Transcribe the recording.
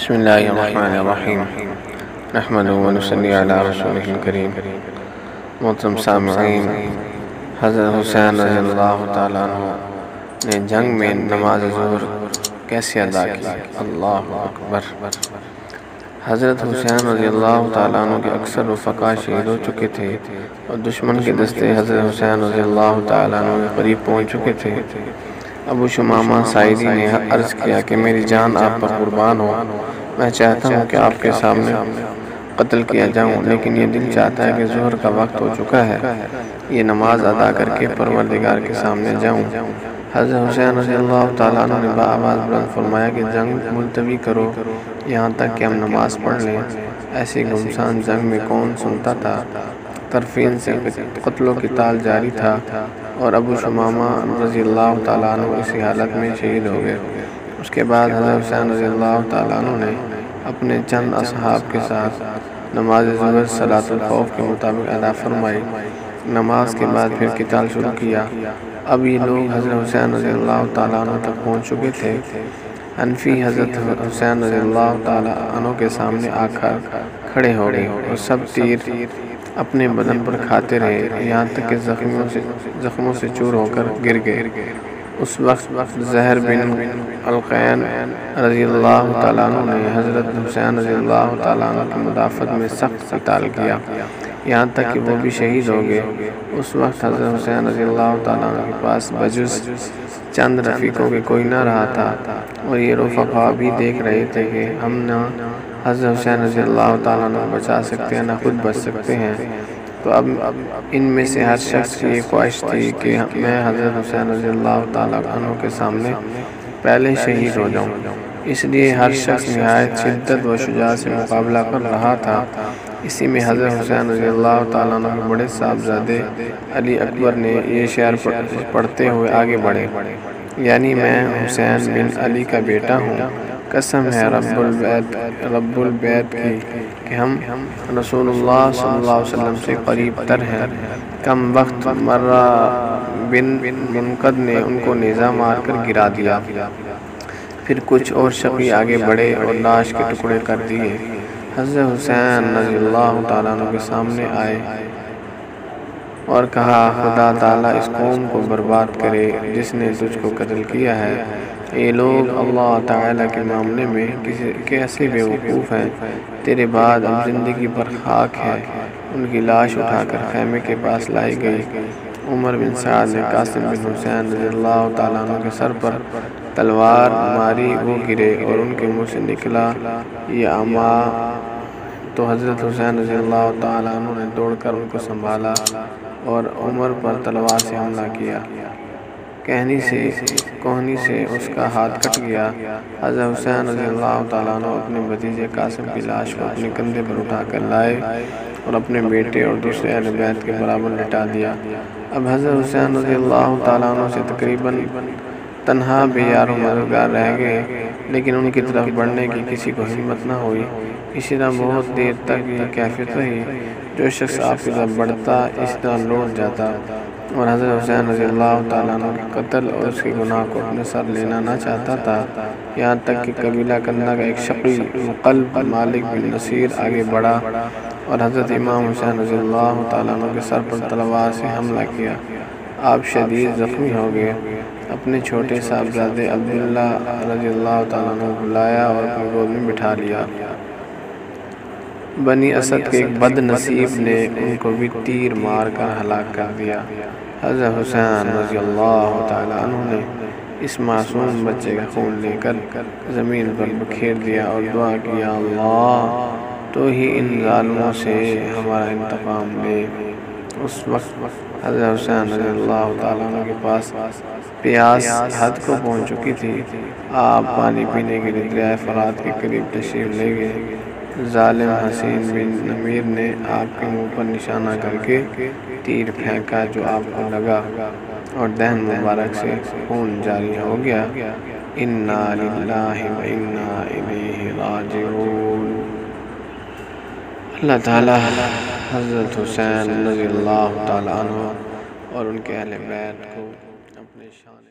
بسم اللہ الرحمن الرحیم نحمدہ و نصلی علی رسولہ الکریم۔ محترم سامعین، حضرت حسین رضی اللہ تعالیٰ عنہ نے جنگ میں نماز ظہر کیسے ادا کی؟ اللہ اکبر۔ حضرت حسین رضی اللہ تعالیٰ عنہ کے اکثر رفقا شہید ہو چکے تھے اور دشمن کے دستے حضرت حسین رضی اللہ تعالیٰ عنہ کے قریب پہنچ چکے تھے۔ ابو شمامہ ساعدی نے عرض کیا کہ میری جان آپ پر قربان ہو، میں چاہتا ہوں کہ آپ کے سامنے قتل کیا جاؤں، لیکن یہ دل چاہتا ہے کہ ظہر کا وقت ہو چکا ہے، یہ نماز ادا کر کے پروردگار کے سامنے جاؤں۔ حضرت حسین رضی اللہ تعالیٰ عنہ نے بآواز بلند فرمایا کہ جنگ ملتوی کرو یہاں تک کہ ہم نماز پڑھ لیں۔ ایسی گمسان جنگ میں کون سنتا تھا؟ طرفین سے قتل و قتال جاری تھا اور ابو شمامہ رضی اللہ تعالیٰ عنہ اسی حالت میں شہید ہو گئے۔ اس کے بعد حضرت حسین رضی اللہ تعالیٰ عنہ نے اپنے چند اصحاب کے ساتھ نماز ظہر صلاۃ الخوف کے مطابق ادا فرمائی۔ نماز کے بعد پھر قتال شروع کیا۔ اب یہ لوگ حضرت حسین رضی اللہ تعالیٰ عنہ تک پہنچ چکے تھے۔ حنفی حضرت حسین رضی اللہ تعالیٰ عنہ کے سامنے آ کر کھڑے ہو گئے اور سب تیر اپنے بدن پر کھاتے رہے یہاں تک کہ زخموں سے چور ہو کر گر گئے۔ اس وقت زہر بن القین رضی اللہ تعالیٰ عنہ نے حضرت حسین رضی اللہ تعالیٰ عنہ کی مدافعت میں سخت قتال کیا یہاں تک کہ وہ بھی شہید ہو گئے۔ اس وقت حضرت حسین رضی اللہ تعالیٰ عنہ کے پاس بجز چند رفیقوں کے کوئی نہ رہا تھا اور یہ رفقا بھی دیکھ رہے تھے کہ ہم نہ حضرت حسین رضی اللہ تعالیٰ عنہ کو بچا سکتے ہیں نہ خود بچ سکتے ہیں۔ تو اب ان میں سے ہر شخص کی یہ خواہش تھی کہ میں حضرت حسین رضی اللہ تعالیٰ عنہ کے سامنے پہلے شہید ہو جاؤں۔ اس لیے ہر شخص نہایت شدت و شجاعت سے مقابلہ کر رہا تھا۔ اسی میں حضرت حسین رضی اللہ تعالیٰ عنہ کے بڑے صاحبزادے علی اکبر نے یہ شعر پڑھتے ہوئے آگے بڑھے، یعنی میں حسین بن علی کا بیٹا ہوں، قسم ہے رب البیت کی کہ ہم رسول اللہ صلی اللہ علیہ وسلم سے قریب تر ہیں۔ کم وقت مرہ بن منقد نے ان کو نیزہ مار کر گرا دیا۔ پھر کچھ اور شقی آگے بڑھے اور لاش کے ٹکڑے کر دیے۔ حضرت حسین رضی اللہ تعالیٰ عنہ کے سامنے آئے اور کہا، خدا تعالیٰ اس قوم کو برباد کرے جس نے تجھ کو قتل کیا ہے۔ یہ لوگ اللہ تعالیٰ کے معاملے میں کیسے بے وقوف ہیں، تیرے بعد اب زندگی پر خاک ہے۔ ان کی لاش اٹھا کر خیمے کے پاس لائی گئی۔ عمر بن سعد نے قاسم بن حسین رضی اللہ تعالیٰ عنہ کے سر پر تلوار ماری، وہ گرے اور ان کے منہ سے نکلا یہ اما، تو حضرت حسین رضی اللہ تعالیٰ عنہ نے دوڑ کر ان کو سنبھالا اور عمر پر تلوار سے حملہ کیا۔ کوہنی سے اس کا ہاتھ کٹ گیا۔ حضرت حسین رضی اللہ تعالیٰ عنہ اپنے بھتیجے قاسم کی لاش کو اپنے کندھے پر اٹھا کر لائے اور اپنے بیٹے اور دوسرے اہل بیت کے برابر لٹا دیا۔ اب حضرت حسین رضی اللہ تعالیٰ عنہ سے تقریباً تنہا بے یار و مددگار رہ گئے، لیکن ان کی طرف بڑھنے کی کسی کو ہمت نہ ہوئی۔ اسی طرح بہت دیر تک یہ کیفیت رہی، جو شخص آپ کی طرف بڑھتا اس طرح لوٹ جاتا اور حضرت حسین رضی اللہ تعالیٰ عنہ کے قتل اور اس کے گناہ کو اپنے سر لینا نہ چاہتا تھا، یہاں تک کہ قبیلہ کندہ کا ایک شقی مقلب مالک بن نصیر آگے بڑھا اور حضرت امام حسین رضی اللہ تعالیٰ عنہ کے سر پر تلوار سے حملہ کیا۔ آپ شدید زخمی ہو گئے۔ اپنے چھوٹے صاحبزادے عبداللہ رضی اللہ تعالیٰ عنہ کو بلایا اور اپنی گود میں بٹھا لیا۔ بنی اسد کے ایک بد نصیب نے ان کو بھی تیر مار کر ہلاک کر دیا۔ حضرت حسین رضی اللہ تعالیٰ عنہ نے اس معصوم بچے کا خون لے کر زمین پر بکھیر دیا اور دعا کی، یا اللہ تو ہی ان ظالموں سے ہمارا انتقام لے۔ اس وقت حضرت حسین رضی اللہ تعالیٰ عنہ کے پاس پیاس حد کو پہنچ چکی تھی۔ آپ پانی پینے کے لیے دریائے فرات کے قریب تشریف لے گئے۔ ظالم حسین بن نمیر نے آپ کے منہ پر نشانہ کر کے تیر پھینکا جو آپ کو لگا اور دہن مبارک سے خون جاری ہو گیا۔ انا للہ و انا الیہ راجعون۔ اللہ تعالیٰ حضرت حسین رضی اللہ تعالیٰ عنہ اور ان کے اہل بیت کو اپنے شان